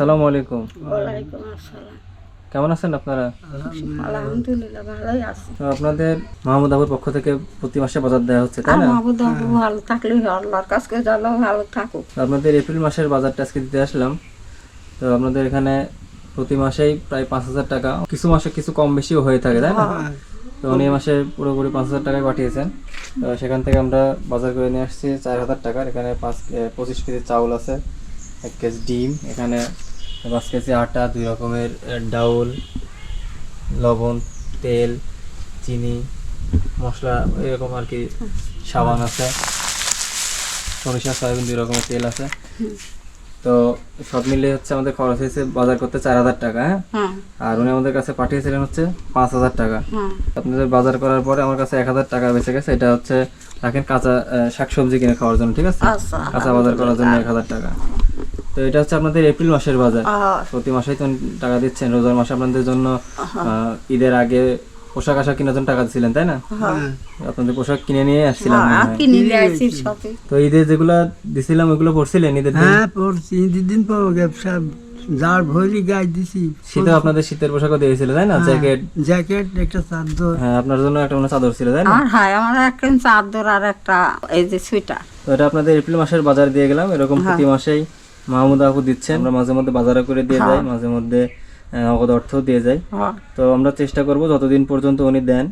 আসসালামু আলাইকুম। ওয়ালাইকুম আসসালাম। কেমন আছেন আপনারা? আলহামদুলিল্লাহ ভালোই আছি। তো আপনাদের মাহমুদ আবুর পক্ষ থেকে প্রতি মাসে বাজার দেওয়া হচ্ছে, তাই না? মাহবুব ভালো থাকলে আল্লাহর কাছে জানো ভালো থাকুক। তো আপনাদের এপ্রিল মাসের বাজারটা আজকে দিতে আসলাম। তো আপনাদের এখানে প্রতি মাসেই প্রায় 5,000 টাকা, কিছু মাসে কিছু কম বেশিও হয়ে থাকে, তাই না? তো উনি এই মাসে পুরোপুরি 5,000 টাকায় পাঠিয়েছেন। তো সেখান থেকে আমরা বাজার করে নিয়ে আসছি 4,000 টাকার। এখানে 25 কেজি চাউল আছে, 1 কেজি ডিম, এখানে 5 কেজি আটা, 2 রকমের ডাউল, লবণ, তেল, চিনি, মশলা, এরকম আর কি, সাবান আছে, সরিষা, সয়াবিন, 2 রকমের তেল আছে। তো সব মিলে হচ্ছে আমাদের খরচ হয়েছে বাজার করতে 4,000 টাকা। হ্যাঁ, আর উনি আমাদের কাছে পাঠিয়েছিলেন হচ্ছে 5,000 টাকা। আপনাদের বাজার করার পরে আমার কাছে 1,000 টাকা বেঁচে গেছে। এটা হচ্ছে রাখেন কাঁচা শাকসবজি কিনে খাওয়ার জন্য, ঠিক আছে? কাঁচা বাজার করার জন্য 1,000 টাকা। তো এটা হচ্ছে আপনাদের এপ্রিল মাসের বাজার। প্রতি মাসেই তো টাকা দিচ্ছেন। রোজার মাসে আপনাদের জন্য ঈদের আগে পোশাক আশাক কেনার জন্য টাকা দিচ্ছিলেন, তাই না? আপনাদের পোশাক কিনে নিয়ে আসছিলাম। তো ঈদে যেগুলা দিছিলাম ওগুলো পরছিলেন ঈদের দিন? হ্যাঁ পরছি, ঈদের দিন পর সব যার ভরি গায়ে দিছি। শীতে আপনাদের শীতের পোশাকও দিয়েছিল, তাই না? জ্যাকেট, একটা চাদর। হ্যাঁ, আপনার জন্য একটা চাদর ছিল, তাই না? আমার একটা চাদর আর একটা এই যে সোয়েটার। তো এটা আপনাদের এপ্রিল মাসের বাজার দিয়ে গেলাম। এরকম প্রতি মাসেই মাহমুদ আপু দিচ্ছেন। আমরা মাঝে মধ্যে বাজারে করে দিয়ে যাই, মাঝে মধ্যে নগদ অর্থ দিয়ে যাই। তো আমরা চেষ্টা করব যতদিন পর্যন্ত উনি দেন,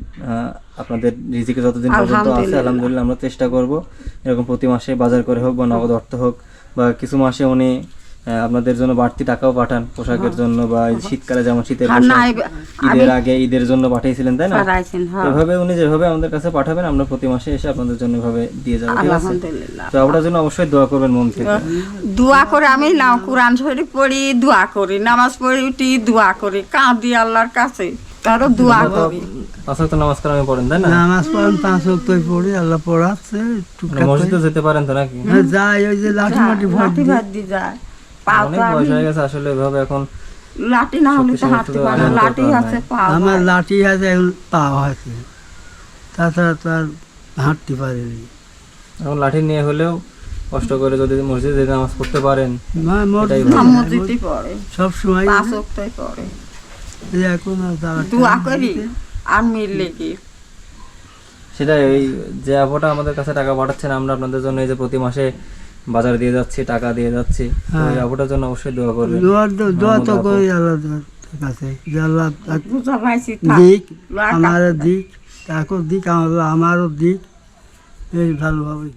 আপনাদের রিজিকে যতদিন পর্যন্ত আছে, আলহামদুলিল্লাহ আমরা চেষ্টা করব এরকম প্রতি মাসে বাজার করে হোক বা নগদ অর্থ হোক, বা কিছু মাসে উনি আপনাদের জন্য বাড়তি টাকাও পাঠান পোশাকের জন্য, বা শীতকালে যেমন শীতের পোশাক ঈদের আগে ঈদের জন্য পাঠিয়েছিলেন, তাই না? এভাবে উনি যেভাবে আমাদের কাছে পাঠাবেন আমরা প্রতি মাসে এসে আপনাদের জন্য এভাবে দিয়ে যাবো, ঠিক আছে? তো আপনার জন্য অবশ্যই দোয়া করবেন মন থেকে। দোয়া করে আমি নাও কোরআন শরীফ পড়ি, দোয়া করি, নামাজ পড়ি, উঠি, দোয়া করি, কাঁদি আল্লাহর কাছে, তারও দোয়া করি। 5 ওয়াক্ত নামাজ কালামে পড়েন, তাই না? নামাজ পড়েন 5 ওয়াক্তই পড়ি, আল্লাহ পড়াচ্ছে। মসজিদে যেতে পারেন তো নাকি? যাই, ওই যে লাঠি মাটি ভাত দিয়ে যায়। অনেক বয়স হয়ে গেছে আসলে, এভাবে এখন লাঠি না হলে তো হাঁটতে পারে না। লাঠি আছে, পা, আমার লাঠি আছে, এখন পা আছে, তাছাড়া তো আর হাঁটতে পারিনি। এখন লাঠি নিয়ে হলেও কষ্ট করে যদি মসজিদে নামাজ পড়তে পারেন, মসজিদে পড়ে সব সময় 5 ওয়াক্তই পড়ে। এখন আর দোয়া করি আর মিললে কি সেটাই। ওই যে আপুটা আমাদের কাছে টাকা পাঠাচ্ছেন, আমরা আপনাদের জন্য এই যে প্রতি মাসে বাজার দিয়ে যাচ্ছি, টাকা দিয়ে যাচ্ছি, ওই আপুটার জন্য অবশ্যই দোয়া করবেন। দোয়া তো করি আল্লাহর কাছে যে আল্লাহ বুঝা পাইছি দিক, আমারও দিক, তাকেও দিক, আমারও দিক, এই ভালোভাবে।